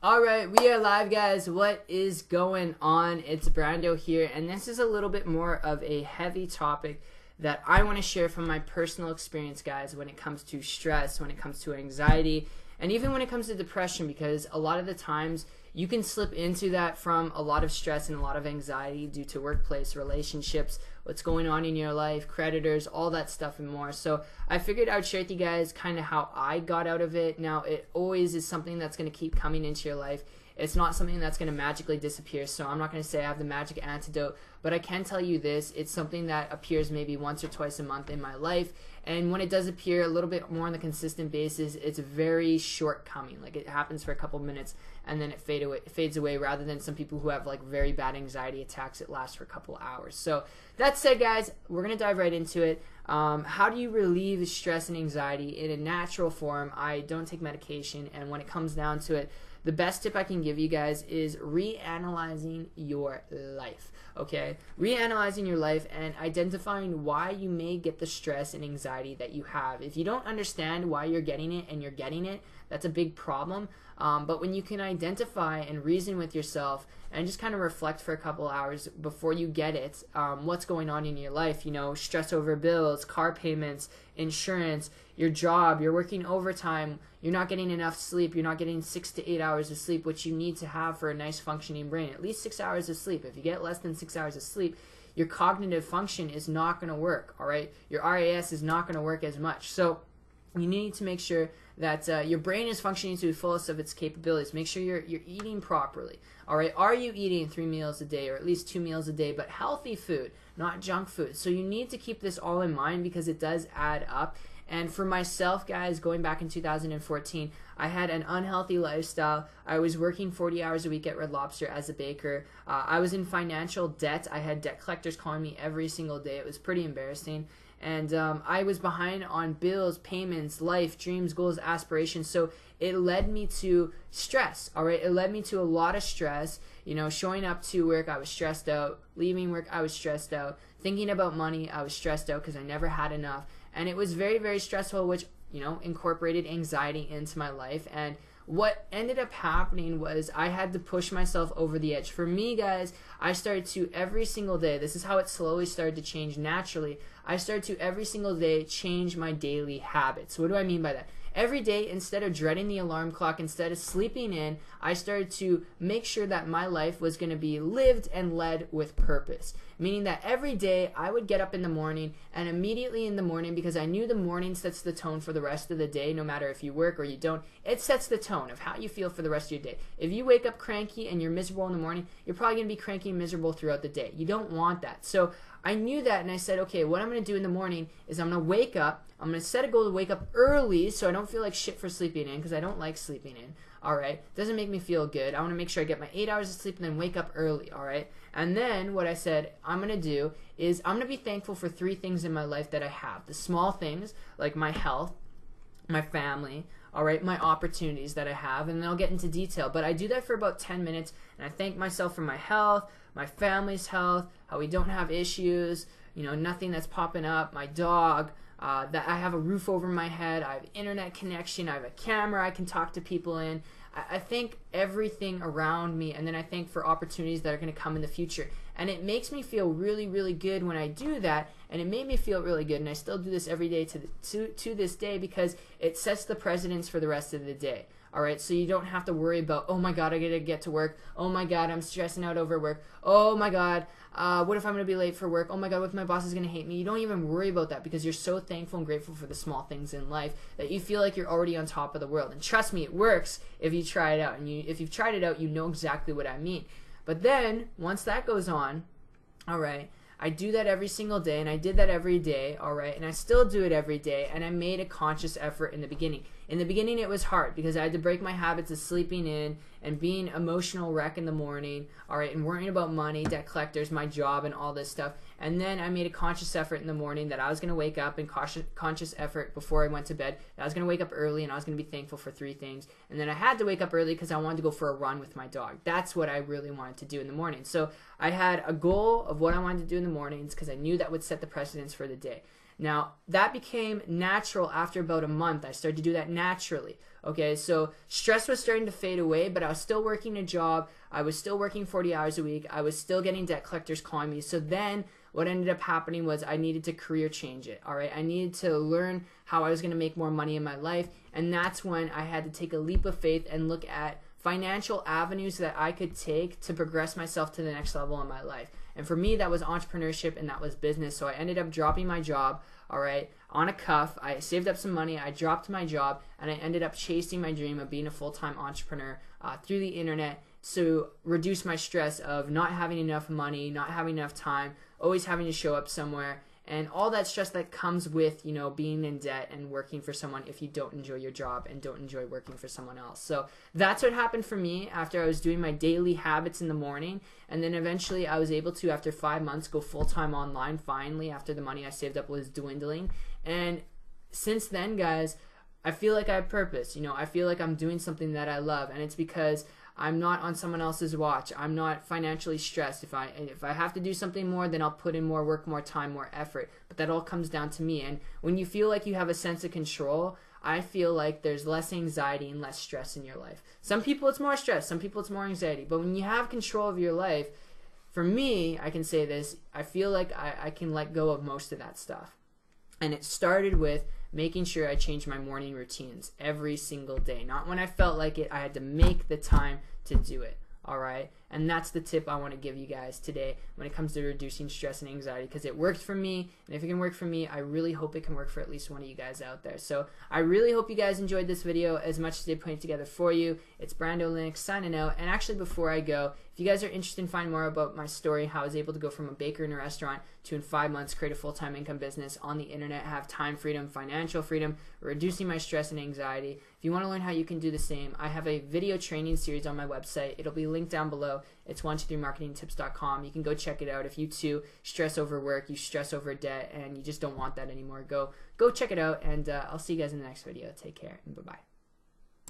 Alright, we are live, guys. What is going on? It's Brando here, and this is a little bit more of a heavy topic that I want to share from my personal experience, guys, when it comes to stress, when it comes to anxiety, and even when it comes to depression, because a lot of the times you can slip into that from a lot of stress and a lot of anxiety due to workplace, relationships, what's going on in your life, creditors, all that stuff and more. So I figured I would share with you guys kind of how I got out of it. Now, it always is something that's going to keep coming into your life. It's not something that's going to magically disappear, so I'm not going to say I have the magic antidote, but I can tell you this: it's something that appears maybe once or twice a month in my life, and when it does appear a little bit more on a consistent basis, it's very short-coming. Like, it happens for a couple minutes and then it fades away, rather than some people who have like very bad anxiety attacks that last for a couple hours. So that said, guys, we're going to dive right into it. How do you relieve stress and anxiety in a natural form? I don't take medication, and when it comes down to it, the best tip I can give you guys is reanalyzing your life, okay? Reanalyzing your life and identifying why you may get the stress and anxiety that you have. If you don't understand why you're getting it and you're getting it, that's a big problem. But when you can identify and reason with yourself and just kind of reflect for a couple hours before you get it, what's going on in your life, you know, stress over bills, car payments, insurance, your job, you're working overtime, you're not getting enough sleep, you're not getting 6 to 8 hours of sleep, which you need to have for a nice functioning brain. At least 6 hours of sleep. If you get less than 6 hours of sleep, your cognitive function is not going to work, all right? Your RAS is not going to work as much. So you need to make sure that your brain is functioning to the fullest of its capabilities. Make sure you're eating properly. All right, are you eating 3 meals a day, or at least 2 meals a day, but healthy food, not junk food? So you need to keep this all in mind, because it does add up. And for myself, guys, going back in 2014, I had an unhealthy lifestyle. I was working 40 hours a week at Red Lobster as a baker. I was in financial debt. I had debt collectors calling me every single day. It was pretty embarrassing. And I was behind on bills, payments, life, dreams, goals, aspirations. So it led me to stress, all right? It led me to a lot of stress. You know, showing up to work, I was stressed out. Leaving work, I was stressed out. Thinking about money, I was stressed out because I never had enough. And it was very, very stressful, which, you know, incorporated anxiety into my life. And what ended up happening was I had to push myself over the edge. For me, guys, I started to every single day, this is how it slowly started to change naturally. I started to every single day change my daily habits. What do I mean by that? Every day, instead of dreading the alarm clock, instead of sleeping in, I started to make sure that my life was going to be lived and led with purpose. Meaning that every day I would get up in the morning, and immediately in the morning, because I knew the morning sets the tone for the rest of the day, no matter if you work or you don't, it sets the tone of how you feel for the rest of your day. If you wake up cranky and you're miserable in the morning, you're probably going to be cranky and miserable throughout the day. You don't want that. So I knew that, and I said, okay, what I'm going to do in the morning is I'm going to wake up. I'm going to set a goal to wake up early so I don't feel like shit for sleeping in, because I don't like sleeping in, all right? Doesn't make me feel good. I want to make sure I get my 8 hours of sleep and then wake up early, all right? And then what I said I'm going to do is I'm going to be thankful for 3 things in my life that I have. The small things, like my health, my family, all right, my opportunities that I have, and then I'll get into detail. But I do that for about 10 minutes, and I thank myself for my health, my family's health, how we don't have issues, you know, nothing that's popping up, my dog, that I have a roof over my head, I have internet connection, I have a camera I can talk to people in. I thank everything around me, and then I thank for opportunities that are going to come in the future. And it makes me feel really, really good when I do that, and it made me feel really good, and I still do this every day to this day, because it sets the precedence for the rest of the day. All right, so you don't have to worry about, oh my God, I gotta get to work. Oh my God, I'm stressing out over work. Oh my God, what if I'm gonna be late for work? Oh my God, what if my boss is gonna hate me? You don't even worry about that, because you're so thankful and grateful for the small things in life that you feel like you're already on top of the world. And trust me, it works if you try it out. And if you've tried it out, you know exactly what I mean. But then, once that goes on, all right, I do that every single day, and I did that every day, all right, and I still do it every day, and I made a conscious effort in the beginning. In the beginning, it was hard, because I had to break my habits of sleeping in and being emotional wreck in the morning, all right, and worrying about money, debt collectors, my job, and all this stuff. And then I made a conscious effort in the morning that I was going to wake up, and conscious effort before I went to bed that I was going to wake up early, and I was going to be thankful for 3 things. And then I had to wake up early because I wanted to go for a run with my dog. That's what I really wanted to do in the morning. So I had a goal of what I wanted to do in the mornings, because I knew that would set the precedence for the day. Now, that became natural after about a month. I started to do that naturally. Okay, so stress was starting to fade away, but I was still working a job. I was still working 40 hours a week. I was still getting debt collectors calling me. So then what ended up happening was I needed to career change it. All right, I needed to learn how I was going to make more money in my life. And that's when I had to take a leap of faith and look at financial avenues that I could take to progress myself to the next level in my life. And for me, that was entrepreneurship and that was business. So I ended up dropping my job, all right, on a cuff. I saved up some money, I dropped my job, and I ended up chasing my dream of being a full-time entrepreneur through the internet to reduce my stress of not having enough money, not having enough time, always having to show up somewhere, and all that stress that comes with, you know, being in debt and working for someone if you don't enjoy your job and don't enjoy working for someone else. So that's what happened for me after I was doing my daily habits in the morning. And then eventually I was able to, after 5 months, go full-time online finally after the money I saved up was dwindling. And since then, guys, I feel like I have purpose. You know, I feel like I'm doing something that I love, and it's because I'm not on someone else's watch. I'm not financially stressed. If I have to do something more, then I'll put in more work, more time, more effort. But that all comes down to me. And when you feel like you have a sense of control, I feel like there's less anxiety and less stress in your life. Some people it's more stress, some people it's more anxiety. But when you have control of your life, for me, I can say this, I feel like I can let go of most of that stuff. And it started with making sure I changed my morning routines every single day. Not when I felt like it, I had to make the time to do it. All right, and that's the tip I want to give you guys today when it comes to reducing stress and anxiety, because it worked for me, and if it can work for me, I really hope it can work for at least one of you guys out there. So I really hope you guys enjoyed this video as much as they put it together for you. It's Brando Linux signing out. And actually, before I go, if you guys are interested in finding more about my story, how I was able to go from a baker in a restaurant to in 5 months create a full-time income business on the internet, have time freedom, financial freedom, reducing my stress and anxiety, if you want to learn how you can do the same, I have a video training series on my website. It'll be linked down below. It's 123marketingtips.com. You can go check it out. If you too stress over work, you stress over debt, and you just don't want that anymore, go check it out, and I'll see you guys in the next video. Take care, and bye-bye.